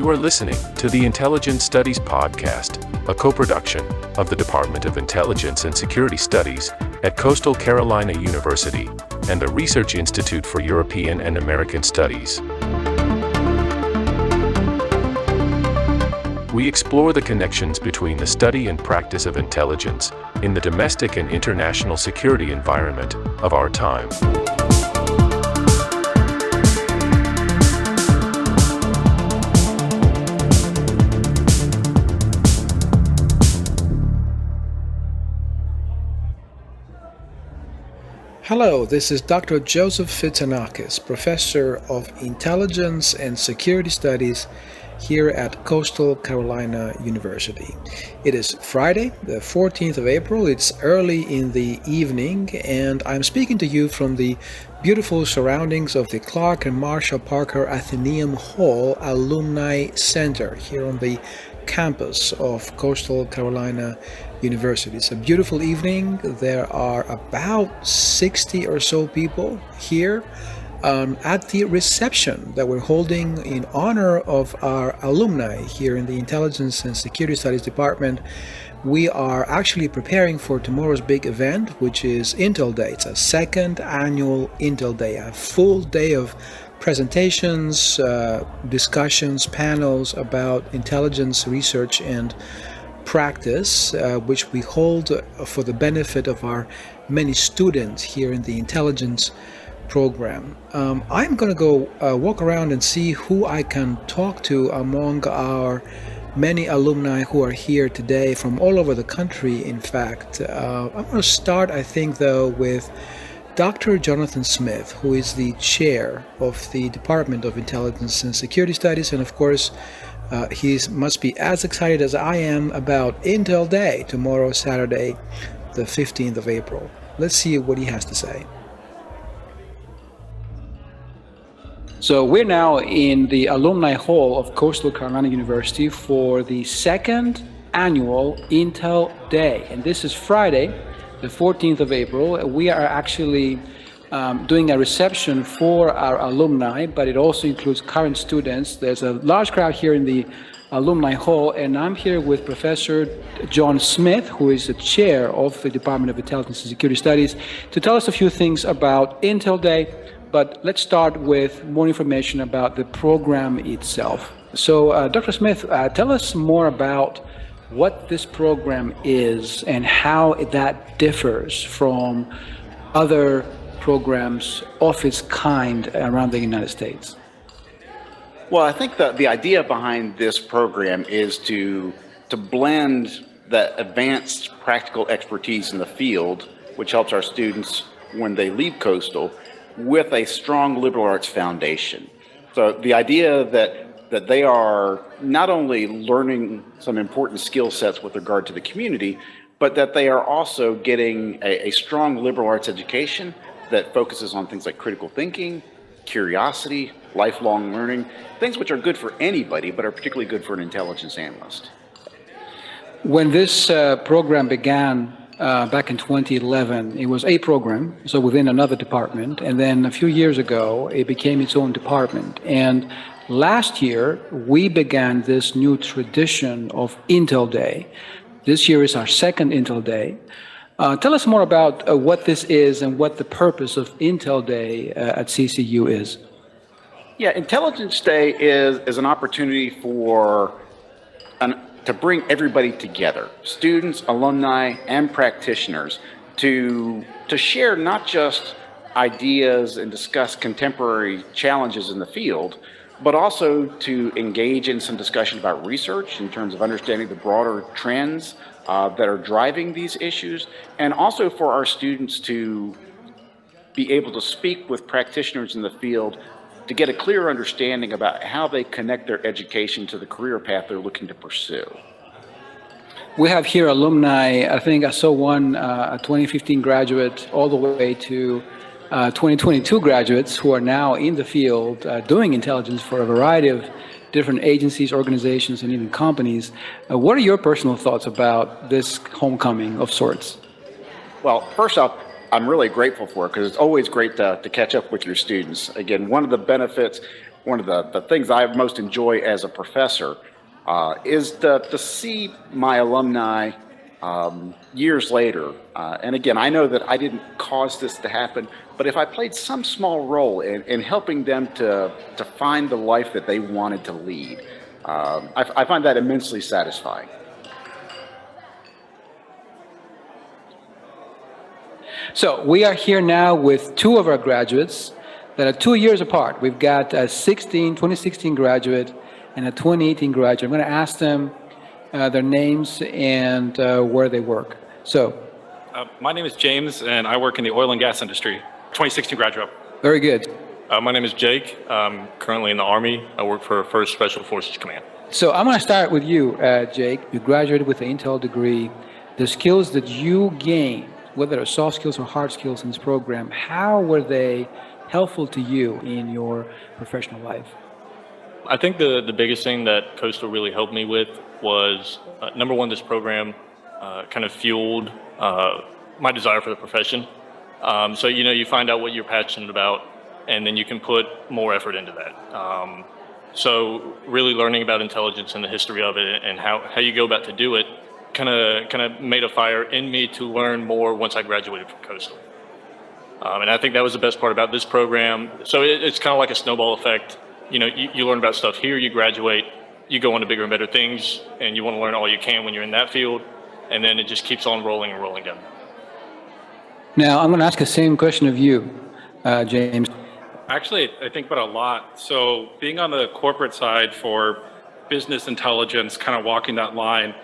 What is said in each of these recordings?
You are listening to the Intelligence Studies Podcast, a co-production of the Department of Intelligence and Security Studies at Coastal Carolina University and the Research Institute for European and American Studies. We explore the connections between the study and practice of intelligence in the domestic and international security environment of our time. Hello, this is Dr. Joseph Fitzanakis, Professor of Intelligence and Security Studies here at Coastal Carolina University. It is Friday, the 14th of April. It's early in the evening, and I'm speaking to you from the beautiful surroundings of the Clark and Marshall Parker Atheneum Hall Alumni Center here on the campus of Coastal Carolina University. It's a beautiful evening. There are about 60 or so people here at the reception that we're holding in honor of our alumni here in the Intelligence and Security Studies Department. We are actually preparing for tomorrow's big event, which is Intel Day. It's a second annual Intel Day, a full day of presentations, discussions, panels about intelligence research and practice, which we hold for the benefit of our many students here in the intelligence program. I'm going to go walk around and see who I can talk to among our many alumni who are here today from all over the country, in fact. I'm going to start, I think, though, with Dr. Jonathan Smith, who is the chair of the Department of Intelligence and Security Studies, and of course, he must be as excited as I am about Intel Day, tomorrow, Saturday, the 15th of April. Let's see what he has to say. So we're now in the Alumni Hall of Coastal Carolina University for the second annual Intel Day. And this is Friday, the 14th of April. We are actually doing a reception for our alumni, but it also includes current students. There's a large crowd here in the Alumni Hall, and I'm here with Professor John Smith, who is the chair of the Department of Intelligence and Security Studies, to tell us a few things about Intel Day. But let's start with more information about the program itself. So, Dr. Smith, tell us more about what this program is and how that differs from other programs of its kind around the United States. Well, I think that the idea behind this program is to blend that advanced practical expertise in the field, which helps our students when they leave Coastal, with a strong liberal arts foundation. So the idea that they are not only learning some important skill sets with regard to the community, but that they are also getting a strong liberal arts education that focuses on things like critical thinking, curiosity, lifelong learning, things which are good for anybody, but are particularly good for an intelligence analyst. When this program began back in 2011, it was a program, so within another department, and then a few years ago, it became its own department. And last year, we began this new tradition of Intel Day. This year is our second Intel Day. Tell us more about what this is and what the purpose of Intel Day at CCU is. Yeah, Intelligence Day is an opportunity to bring everybody together, students, alumni, and practitioners, to share not just ideas and discuss contemporary challenges in the field, but also to engage in some discussion about research in terms of understanding the broader trends that are driving these issues, and also for our students to be able to speak with practitioners in the field to get a clear understanding about how they connect their education to the career path they're looking to pursue. We have here alumni. I think I saw one, a 2015 graduate, all the way to 2022 graduates who are now in the field doing intelligence for a variety of different agencies, organizations, and even companies. What are your personal thoughts about this homecoming of sorts? Well, first off, I'm really grateful for it because it's always great to catch up with your students. Again, one of the benefits one of the things I most enjoy as a professor is to see my alumni years later. And again, I know that I didn't cause this to happen, but if I played some small role in helping them to find the life that they wanted to lead, I find that immensely satisfying. So we are here now with two of our graduates that are 2 years apart. We've got a 2016 graduate and a 2018 graduate. I'm going to ask them their names and where they work. So, my name is James, and I work in the oil and gas industry. 2016 graduate. very good. My name is Jake. I'm currently in the Army. I work for 1st Special Forces Command. So I'm going to start with you, Jake. You graduated with an Intel degree. The skills that you gained, whether they're soft skills or hard skills in this program, how were they helpful to you in your professional life? I think the biggest thing that Coastal really helped me with was, number one, this program kind of fueled my desire for the profession. So, you find out what you're passionate about, and then you can put more effort into that. So really learning about intelligence and the history of it and how you go about to do it kind of made a fire in me to learn more once I graduated from Coastal. And I think that was the best part about this program. So it's kind of like a snowball effect. You learn about stuff here, you graduate, you go on to bigger and better things, and you want to learn all you can when you're in that field, and then it just keeps on rolling and rolling down. Now, I'm going to ask the same question of you, James. Actually, I think about a lot. So being on the corporate side for business intelligence, kind of walking that line,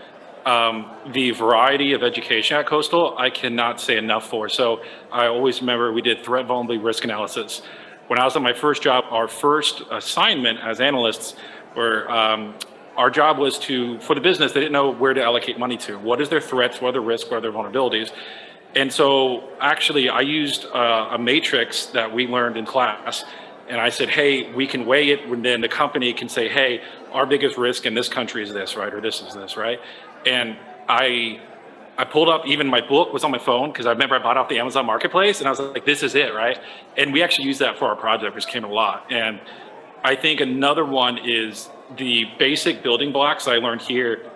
the variety of education at Coastal, I cannot say enough for. So I always remember we did threat vulnerability risk analysis. When I was at my first job, our first assignment as analysts were, our job was for the business, they didn't know where to allocate money to. What is their threats, what are their risks, what are their vulnerabilities? And so actually I used a matrix that we learned in class, and I said, hey, we can weigh it, and then the company can say, hey, our biggest risk in this country is this, right? Or this is this, right? And I pulled up, even my book was on my phone, because I remember I bought off the Amazon Marketplace, and I was like, this is it, right? And we actually used that for our project, which came a lot. And I think another one is the basic building blocks I learned here.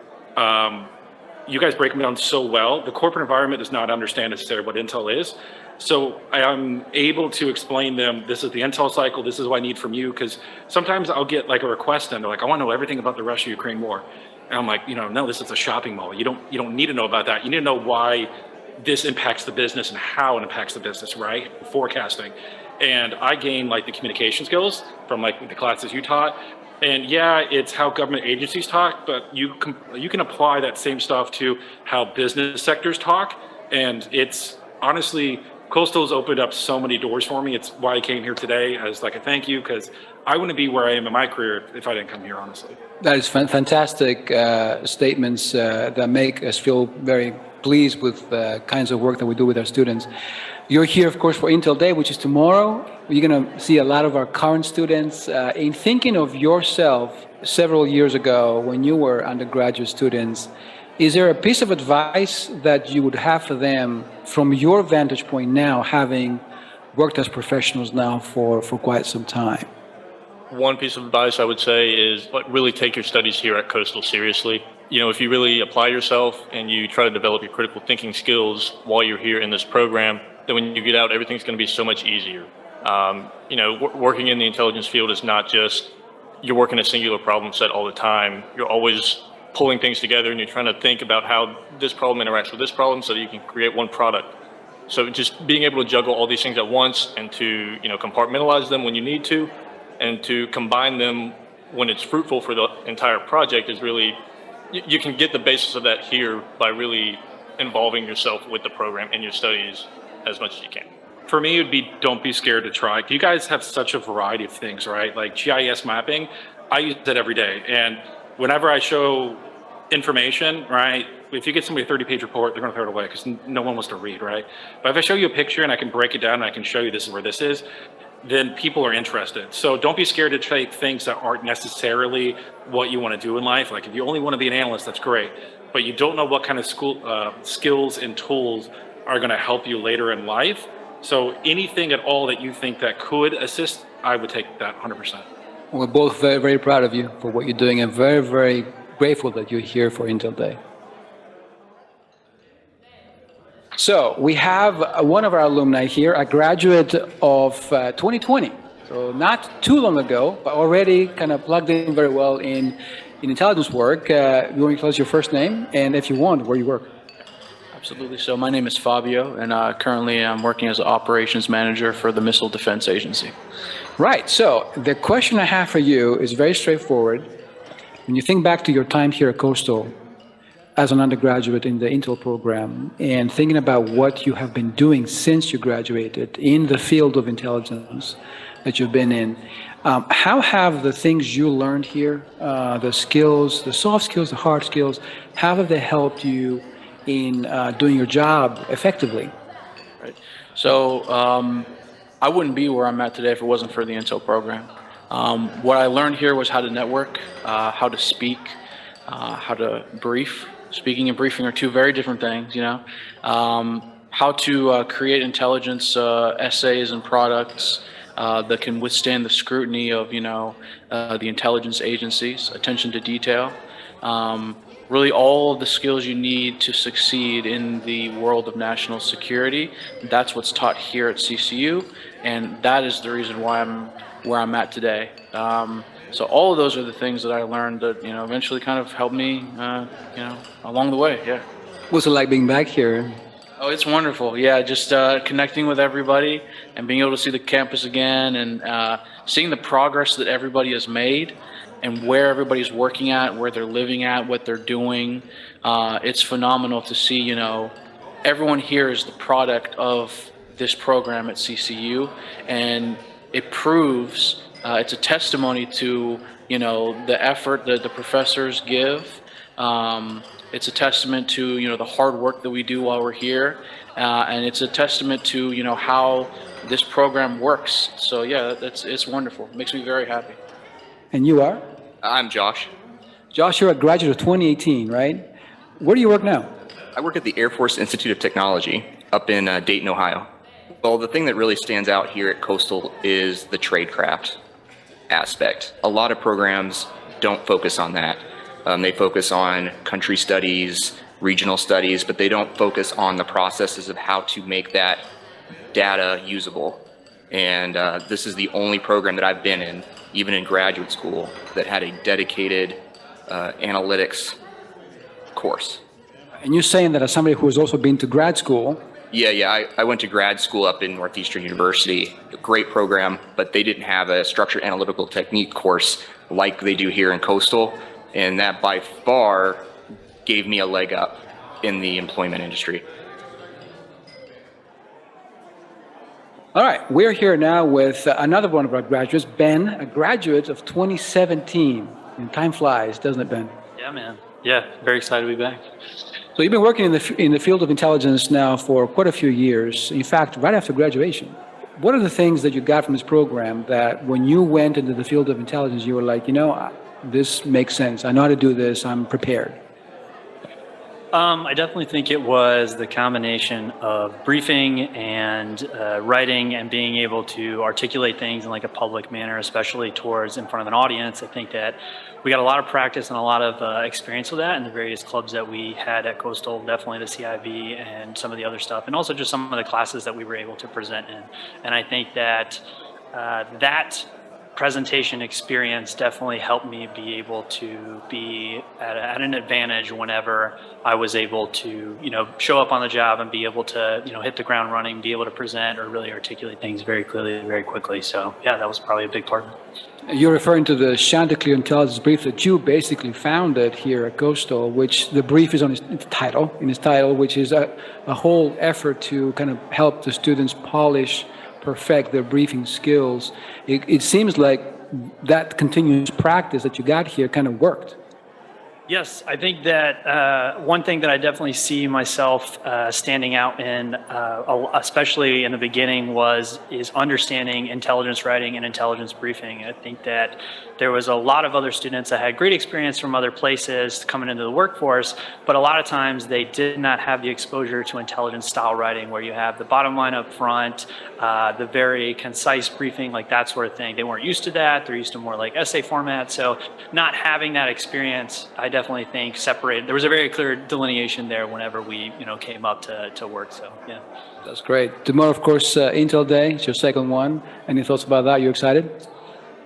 You guys break them down so well. The corporate environment does not understand necessarily what Intel is. So I'm able to explain them, this is the Intel cycle, this is what I need from you, because sometimes I'll get like a request and they're like, I want to know everything about the Russia-Ukraine war. And I'm like, no, this is a shopping mall. You don't need to know about that. You need to know why this impacts the business and how it impacts the business, right? Forecasting. And I gained like the communication skills from like the classes you taught. And yeah, it's how government agencies talk, but you can apply that same stuff to how business sectors talk. And it's honestly, Coastal's opened up so many doors for me. It's why I came here today as like a thank you, because I wouldn't be where I am in my career if I didn't come here, honestly. That is fantastic statements that make us feel very pleased with the kinds of work that we do with our students. You're here, of course, for Intel Day, which is tomorrow. You're going to see a lot of our current students. In thinking of yourself several years ago when you were undergraduate students, is there a piece of advice that you would have for them from your vantage point now, having worked as professionals now for quite some time? One piece of advice I would say is really take your studies here at Coastal seriously. If you really apply yourself and you try to develop your critical thinking skills while you're here in this program, then when you get out, everything's going to be so much easier. Working in the intelligence field is not just you're working a singular problem set all the time. You're always pulling things together and you're trying to think about how this problem interacts with this problem so that you can create one product. So just being able to juggle all these things at once and to compartmentalize them when you need to, and to combine them when it's fruitful for the entire project is really, you can get the basis of that here by really involving yourself with the program and your studies as much as you can. For me, it would be don't be scared to try. You guys have such a variety of things, right? Like GIS mapping, I use it every day. And whenever I show information, right, if you get somebody a 30-page report, they're going to throw it away because no one wants to read, right? But if I show you a picture and I can break it down and I can show you this is where this is, then people are interested. So don't be scared to take things that aren't necessarily what you want to do in life. Like if you only want to be an analyst, that's great. But you don't know what kind of skills and tools are going to help you later in life. So anything at all that you think that could assist, I would take that 100%. We're both very, very proud of you for what you're doing and very, very grateful that you're here for Intel Day. So we have one of our alumni here, a graduate of 2020. So not too long ago, but already kind of plugged in very well in intelligence work. You want to tell us your first name and, if you want, where you work? Absolutely. So my name is Fabio, and currently I'm working as an operations manager for the Missile Defense Agency. Right. So the question I have for you is very straightforward. When you think back to your time here at Coastal as an undergraduate in the Intel program and thinking about what you have been doing since you graduated in the field of intelligence that you've been in, how have the things you learned here, the skills, the soft skills, the hard skills, how have they helped you in doing your job effectively? Right. So I wouldn't be where I'm at today if it wasn't for the Intel program. What I learned here was how to network, how to speak, how to brief. Speaking and briefing are two very different things, you know. How to create intelligence essays and products that can withstand the scrutiny of, you know, the intelligence agencies, attention to detail. Really all of the skills you need to succeed in the world of national security. That's what's taught here at CCU, and that is the reason why I'm where I'm at today. So all of those are the things that I learned that, you know, eventually kind of helped me, you know, along the way, yeah. What's it like being back here? Oh, it's wonderful. Yeah, just connecting with everybody and being able to see the campus again and seeing the progress that everybody has made and where everybody's working at, where they're living at, what they're doing. It's phenomenal to see, you know, everyone here is the product of this program at CCU, and it proves, it's a testimony to, you know, the effort that the professors give. It's a testament to, you know, the hard work that we do while we're here, and it's a testament to, you know, how this program works. So yeah, it's wonderful. It makes me very happy. And you are? I'm Josh. Josh, you're a graduate of 2018, right? Where do you work now? I work at the Air Force Institute of Technology up in Dayton, Ohio. Well, the thing that really stands out here at Coastal is the tradecraft aspect. A lot of programs don't focus on that. They focus on country studies, regional studies, but they don't focus on the processes of how to make that data usable. And this is the only program that I've been in, even in graduate school, that had a dedicated analytics course. And you're saying that as somebody who has also been to grad school. Yeah. I went to grad school up in Northeastern University, a great program, but they didn't have a structured analytical technique course like they do here in Coastal. And that by far gave me a leg up in the employment industry. All right, we're here now with another one of our graduates, Ben, a graduate of 2017. And time flies, doesn't it, Ben? Yeah, man. Yeah, very excited to be back. So you've been working in the field of intelligence now for quite a few years. In fact, right after graduation. What are the things that you got from this program that when you went into the field of intelligence, you were like, you know, this makes sense. I know how to do this. I'm prepared. I definitely think it was the combination of briefing and writing and being able to articulate things in like a public manner, especially towards in front of an audience. I think that we got a lot of practice and a lot of experience with that in the various clubs that we had at Coastal, definitely the CIV and some of the other stuff, and also just some of the classes that we were able to present in. And I think that that presentation experience definitely helped me be able to be at an advantage whenever I was able to, you know, show up on the job and be able to, you know, hit the ground running, be able to present or really articulate things very clearly, very quickly. So yeah, that was probably a big part of it. You're referring to the Chanticleer Intelligence Brief that you basically founded here at Coastal, which the brief is on its title, which is a whole effort to kind of help the students polish, perfect their briefing skills. It seems like that continuous practice that you got here kind of worked. Yes, I think that one thing that I definitely see myself standing out in, especially in the beginning, is understanding intelligence writing and intelligence briefing. I think that there was a lot of other students that had great experience from other places coming into the workforce, but a lot of times they did not have the exposure to intelligence style writing, where you have the bottom line up front, the very concise briefing, like that sort of thing. They weren't used to that. They're used to more like essay format. So not having that experience, I definitely think separated. There was a very clear delineation there whenever we, came up to work. So yeah. That's great. Tomorrow, of course, Intel Day. It's your second one. Any thoughts about that? You excited?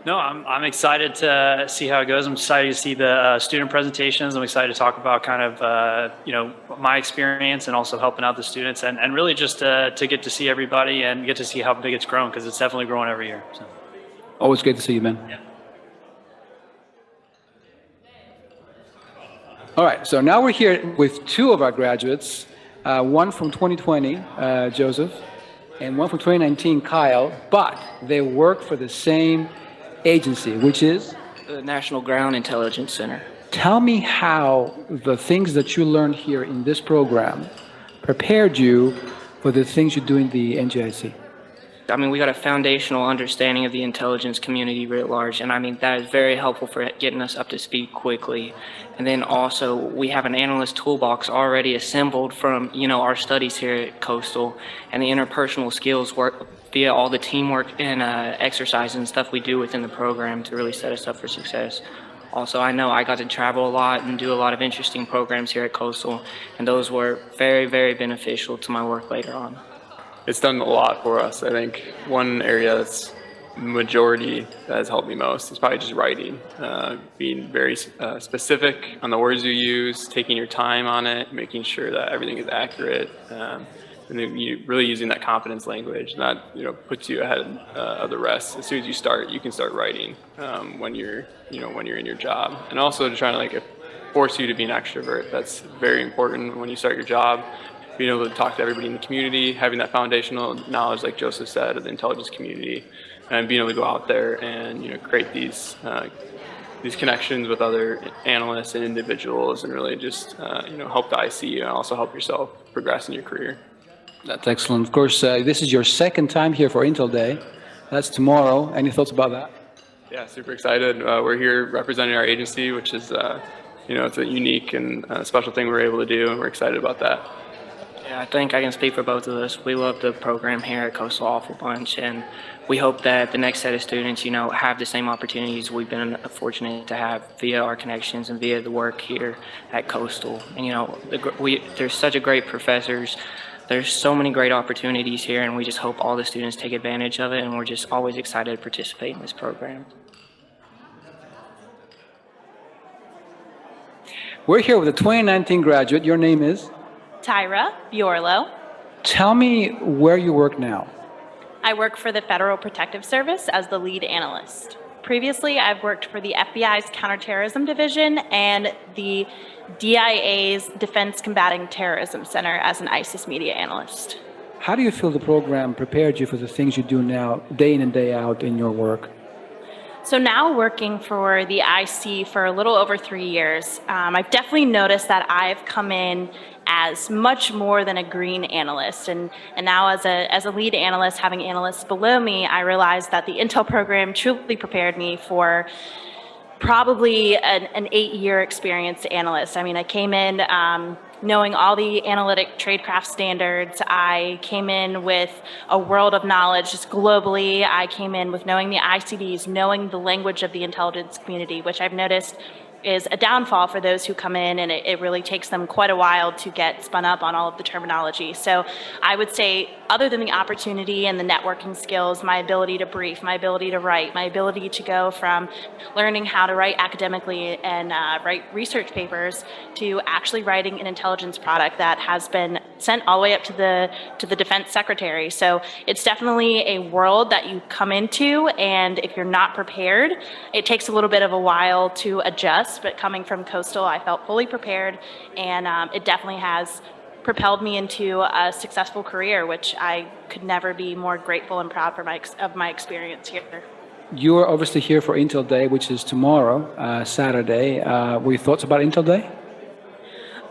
No, I'm excited to see how it goes. I'm excited to see the student presentations. I'm excited to talk about kind of, my experience and also helping out the students and really just to get to see everybody and get to see how big it's grown, because it's definitely growing every year. So. Always great to see you, man. Yeah. All right, so now we're here with two of our graduates, one from 2020, Joseph, and one from 2019, Kyle, but they work for the same agency, which is? The National Ground Intelligence Center. Tell me how the things that you learned here in this program prepared you for the things you do in the NGIC. I mean, we got a foundational understanding of the intelligence community writ large, and I mean, that is very helpful for getting us up to speed quickly. And then also, we have an analyst toolbox already assembled from, our studies here at Coastal, and the interpersonal skills work via all the teamwork and exercise and stuff we do within the program to really set us up for success. Also, I know I got to travel a lot and do a lot of interesting programs here at Coastal, and those were very, very beneficial to my work later on. It's done a lot for us. I think one area that's majority that has helped me most is probably just writing, being very specific on the words you use, taking your time on it, making sure that everything is accurate, and then you really using that confidence language. And that puts you ahead of the rest. As soon as you start, you can start writing when you're in your job, and also to try to force you to be an extrovert. That's very important when you start your job. Being able to talk to everybody in the community, having that foundational knowledge, like Joseph said, of the intelligence community, and being able to go out there and create these connections with other analysts and individuals, and really just help the IC and also help yourself progress in your career. That's excellent. Of course, this is your second time here for Intel Day. That's tomorrow. Any thoughts about that? Yeah, super excited. We're here representing our agency, which is it's a unique and special thing we're able to do, and we're excited about that. Yeah, I think I can speak for both of us. We love the program here at Coastal awful bunch, and we hope that the next set of students, have the same opportunities we've been fortunate to have via our connections and via the work here at Coastal. And there's such a great professors. There's so many great opportunities here, and we just hope all the students take advantage of it, and we're just always excited to participate in this program. We're here with a 2019 graduate. Your name is? Tyra Biorlo. Tell me where you work now. I work for the Federal Protective Service as the lead analyst. Previously, I've worked for the FBI's Counterterrorism Division and the DIA's Defense Combating Terrorism Center as an ISIS media analyst. How do you feel the program prepared you for the things you do now, day in and day out in your work? So now working for the IC for a little over 3 years, I've definitely noticed that I've come in as much more than a green analyst. And now as a lead analyst, having analysts below me, I realized that the Intel program truly prepared me for probably an 8-year experienced analyst. I mean, I came in knowing all the analytic tradecraft standards. I came in with a world of knowledge just globally. I came in with knowing the ICDs, knowing the language of the intelligence community, which I've noticed is a downfall for those who come in, and it really takes them quite a while to get spun up on all of the terminology. So I would say, other than the opportunity and the networking skills, my ability to brief, my ability to write, my ability to go from learning how to write academically and write research papers to actually writing an intelligence product that has been sent all the way up to the defense secretary. So it's definitely a world that you come into, and if you're not prepared, it takes a little bit of a while to adjust. But coming from Coastal, I felt fully prepared, and it definitely has propelled me into a successful career, which I could never be more grateful and proud of my experience here. You're obviously here for Intel Day, which is tomorrow, Saturday. What are your thoughts about Intel Day?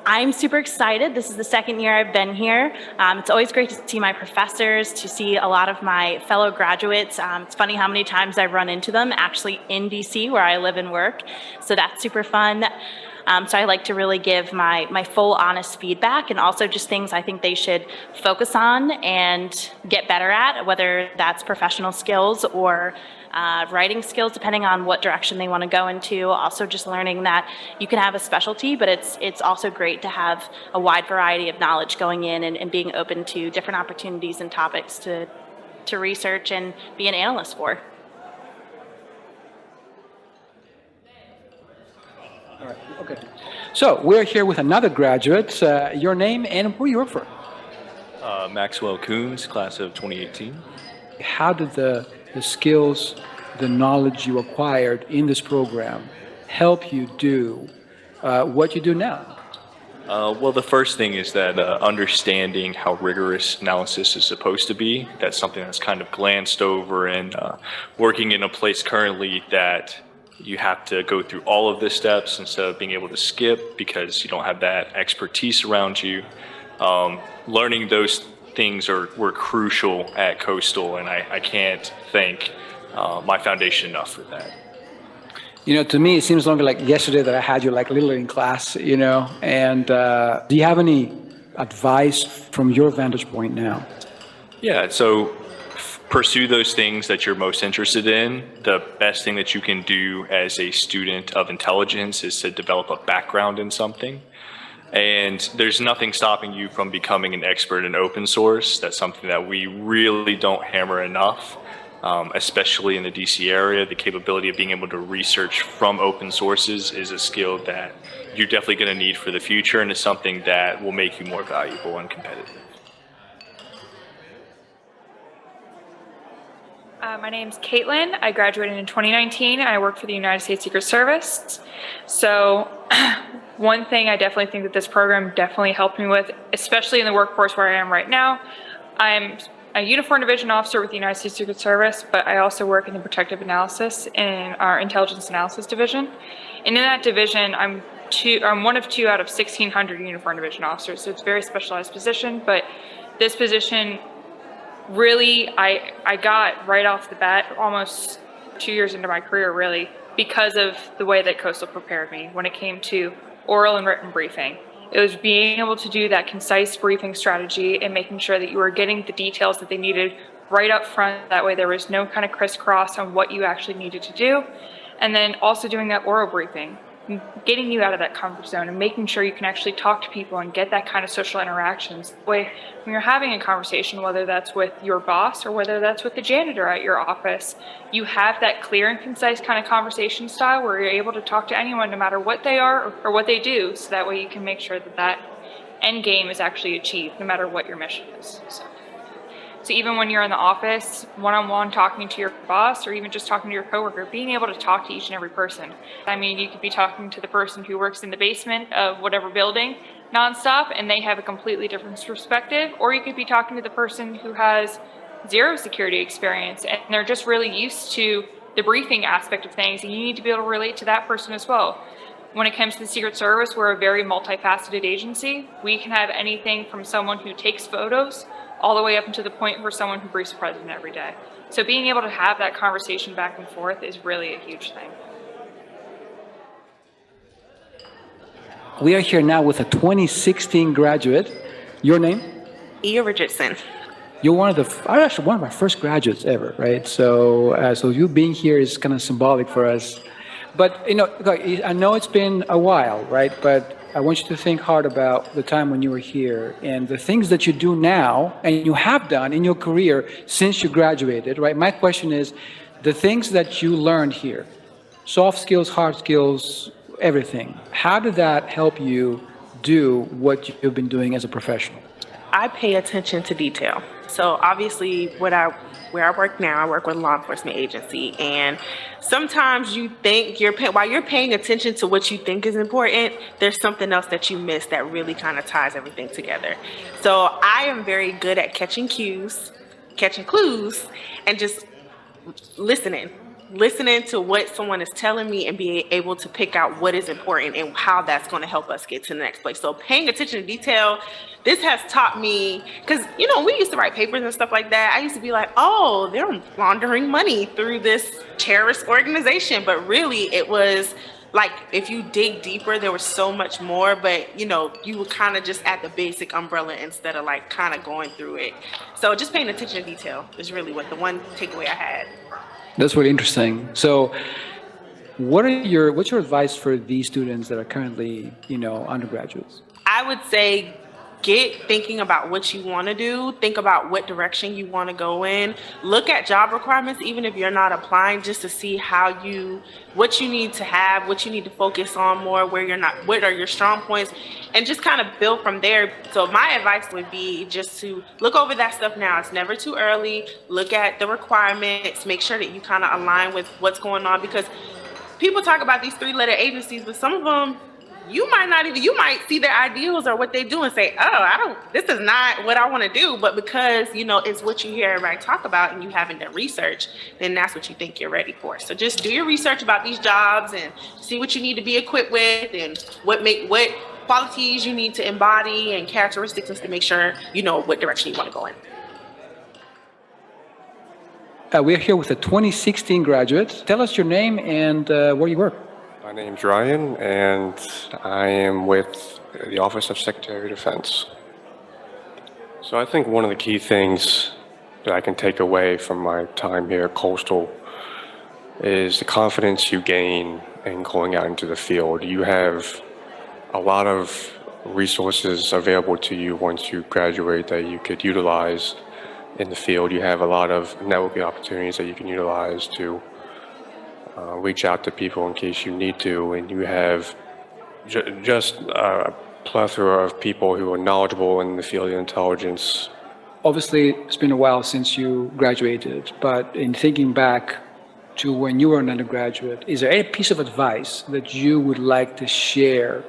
I'm super excited. This is the second year I've been here. It's always great to see my professors, to see a lot of my fellow graduates. It's funny how many times I've run into them actually in DC where I live and work. So that's super fun. So I like to really give my full honest feedback and also just things I think they should focus on and get better at, whether that's professional skills or writing skills, depending on what direction they want to go into. Also just learning that you can have a specialty, but it's also great to have a wide variety of knowledge going in and being open to different opportunities and topics to research and be an analyst for. All right, okay. So we're here with another graduate. Your name and who you work for? Maxwell Coons, class of 2018. How did the skills, the knowledge you acquired in this program help you do what you do now? Well, the first thing is that understanding how rigorous analysis is supposed to be. That's something that's kind of glanced over, and working in a place currently that you have to go through all of the steps instead of being able to skip because you don't have that expertise around you. Learning those things were crucial at Coastal, and I can't thank my foundation enough for that. You know, to me, it seems longer like yesterday that I had you like literally in class, you know, and do you have any advice from your vantage point now? Yeah, so pursue those things that you're most interested in. The best thing that you can do as a student of intelligence is to develop a background in something. And there's nothing stopping you from becoming an expert in open source. That's something that we really don't hammer enough, especially in the DC area. The capability of being able to research from open sources is a skill that you're definitely going to need for the future, and it's something that will make you more valuable and competitive. My name's Caitlin. I graduated in 2019 and I work for the United States Secret Service. So one thing I definitely think that this program definitely helped me with, especially in the workforce where I am right now, I'm a uniform division officer with the United States Secret Service, but I also work in the protective analysis in our intelligence analysis division. And in that division, I'm one of two out of 1,600 uniform division officers. So it's a very specialized position, but this position really, I got right off the bat, almost 2 years into my career really, because of the way that Coastal prepared me when it came to oral and written briefing. It was being able to do that concise briefing strategy and making sure that you were getting the details that they needed right up front. That way there was no kind of crisscross on what you actually needed to do. And then also doing that oral briefing, getting you out of that comfort zone and making sure you can actually talk to people and get that kind of social interactions. That way, when you're having a conversation, whether that's with your boss or whether that's with the janitor at your office, you have that clear and concise kind of conversation style where you're able to talk to anyone no matter what they are or what they do, so that way you can make sure that that end game is actually achieved no matter what your mission is. So even when you're in the office, one-on-one talking to your boss or even just talking to your coworker, being able to talk to each and every person. I mean, you could be talking to the person who works in the basement of whatever building nonstop and they have a completely different perspective, or you could be talking to the person who has zero security experience and they're just really used to the briefing aspect of things, and you need to be able to relate to that person as well. When it comes to the Secret Service, we're a very multifaceted agency. We can have anything from someone who takes photos all the way up to the point for someone who briefs the president every day. So being able to have that conversation back and forth is really a huge thing. We are here now with a 2016 graduate. Your name? Ia Richardson. You're actually one of our first graduates ever, right? So, so you being here is kind of symbolic for us. But, you know, I know it's been a while, right? But I want you to think hard about the time when you were here and the things that you do now and you have done in your career since you graduated, right? My question is, the things that you learned here, soft skills, hard skills, everything, how did that help you do what you've been doing as a professional? I pay attention to detail. So obviously where I work now, I work with a law enforcement agency, and sometimes you think while you're paying attention to what you think is important, there's something else that you miss that really kind of ties everything together. So I am very good at catching clues, and just listening. listening to what someone is telling me and being able to pick out what is important and how that's going to help us get to the next place. So paying attention to detail, this has taught me, because, we used to write papers and stuff like that. I used to be like, oh, they're laundering money through this terrorist organization. But really, it was like, if you dig deeper, there was so much more. But, you were kind of just at the basic umbrella instead of like kind of going through it. So just paying attention to detail is really what the one takeaway I had. That's really interesting. So what's your advice for these students that are currently, undergraduates? I would say get thinking about what you want to do. Think about what direction you want to go in. Look at job requirements, even if you're not applying, just to see what you need to have, what you need to focus on more, what are your strong points, and just kind of build from there. So my advice would be just to look over that stuff now. It's never too early. Look at the requirements. Make sure that you kind of align with what's going on, because people talk about these 3-letter agencies, but some of them, you might see their ideals or what they do and say, oh, this is not what I want to do. But because, it's what you hear everybody talk about and you haven't done research, then that's what you think you're ready for. So just do your research about these jobs and see what you need to be equipped with and what qualities you need to embody and characteristics to make sure you know what direction you want to go in. We're here with a 2016 graduate. Tell us your name and where you work. My name's Ryan, and I am with the Office of Secretary of Defense. So I think one of the key things that I can take away from my time here at Coastal is the confidence you gain in going out into the field. You have a lot of resources available to you once you graduate that you could utilize in the field. You have a lot of networking opportunities that you can utilize to reach out to people in case you need to, and you have just a plethora of people who are knowledgeable in the field of intelligence. Obviously, it's been a while since you graduated, but in thinking back to when you were an undergraduate, is there any piece of advice that you would like to share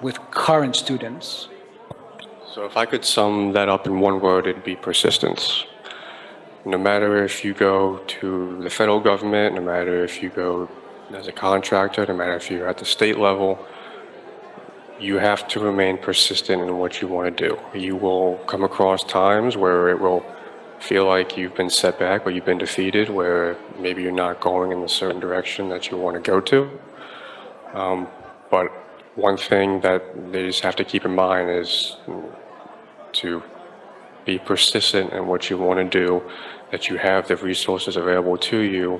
with current students? So if I could sum that up in one word, it'd be persistence. No matter if you go to the federal government, no matter if you go as a contractor, no matter if you're at the state level, you have to remain persistent in what you want to do. You will come across times where it will feel like you've been set back or you've been defeated, where maybe you're not going in the certain direction that you want to go to. But one thing that they just have to keep in mind is to be persistent in what you want to do, that you have the resources available to you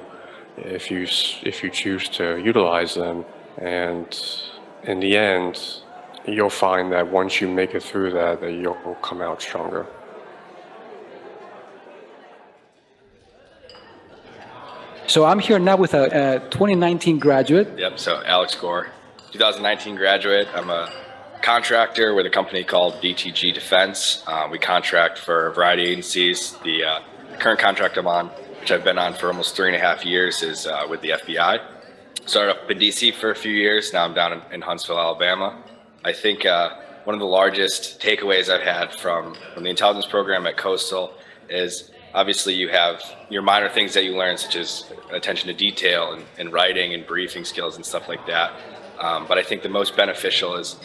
if you choose to utilize them. And in the end, you'll find that once you make it through that you'll come out stronger. So I'm here now with a 2019 graduate. Yep, so Alex Gore, 2019 graduate. I'm a contractor with a company called BTG Defense. We contract for a variety of agencies. The current contract I'm on, which I've been on for almost 3.5 years, is with the FBI. Started up in DC for a few years. Now I'm down in Huntsville, Alabama. I think one of the largest takeaways I've had from the intelligence program at Coastal is obviously you have your minor things that you learn, such as attention to detail and writing and briefing skills and stuff like that. But I think the most beneficial is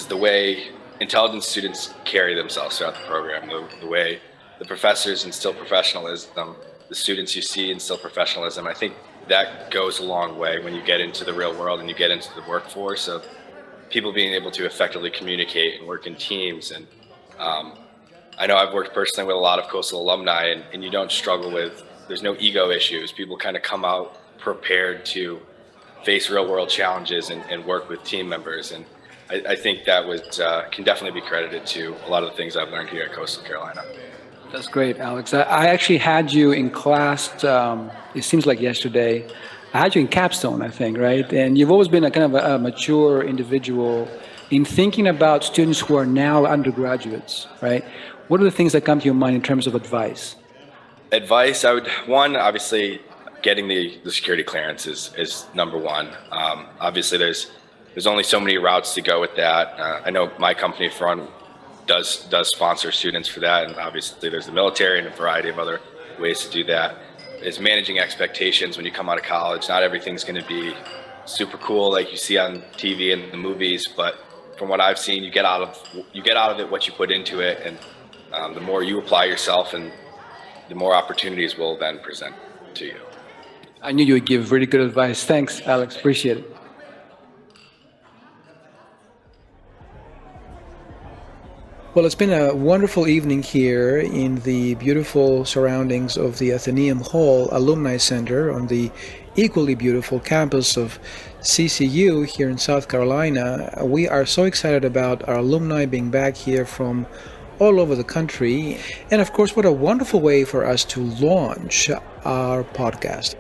the way intelligence students carry themselves throughout the program, the way the professors instill professionalism, the students you see instill professionalism. I think that goes a long way when you get into the real world and you get into the workforce of people being able to effectively communicate and work in teams. And I know I've worked personally with a lot of Coastal alumni, and you don't struggle with, there's no ego issues. People kind of come out prepared to face real world challenges and work with team members. And I think that can definitely be credited to a lot of the things I've learned here at Coastal Carolina. That's great, Alex. I actually had you in class, it seems like yesterday. I had you in capstone, I think, right? And you've always been a kind of a mature individual in thinking about students who are now undergraduates, right? What are the things that come to your mind in terms of advice? Advice, obviously, getting the security clearance is number one. Obviously, there's only so many routes to go with that. I know my company, Front, does sponsor students for that, and obviously there's the military and a variety of other ways to do that. is managing expectations when you come out of college. Not everything's going to be super cool like you see on TV and the movies, but from what I've seen, you get out of it what you put into it, and the more you apply yourself, and the more opportunities will then present to you. I knew you would give really good advice. Thanks, Alex. Appreciate it. Well, it's been a wonderful evening here in the beautiful surroundings of the Athenaeum Hall Alumni Center on the equally beautiful campus of CCU here in South Carolina. We are so excited about our alumni being back here from all over the country. And of course, what a wonderful way for us to launch our podcast.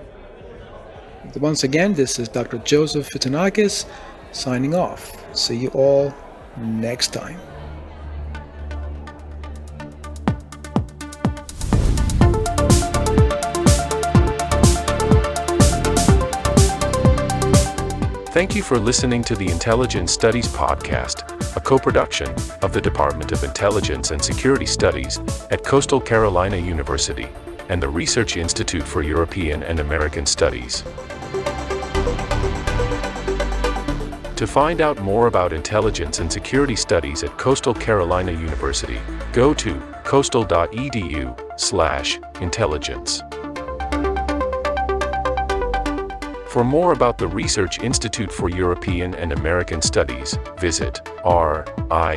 Once again, this is Dr. Joseph Fitanakis signing off. See you all next time. Thank you for listening to the Intelligence Studies Podcast, a co-production of the Department of Intelligence and Security Studies at Coastal Carolina University and the Research Institute for European and American Studies. To find out more about intelligence and security studies at Coastal Carolina University, go to coastal.edu/intelligence. For more about the Research Institute for European and American Studies, visit rieas.gr.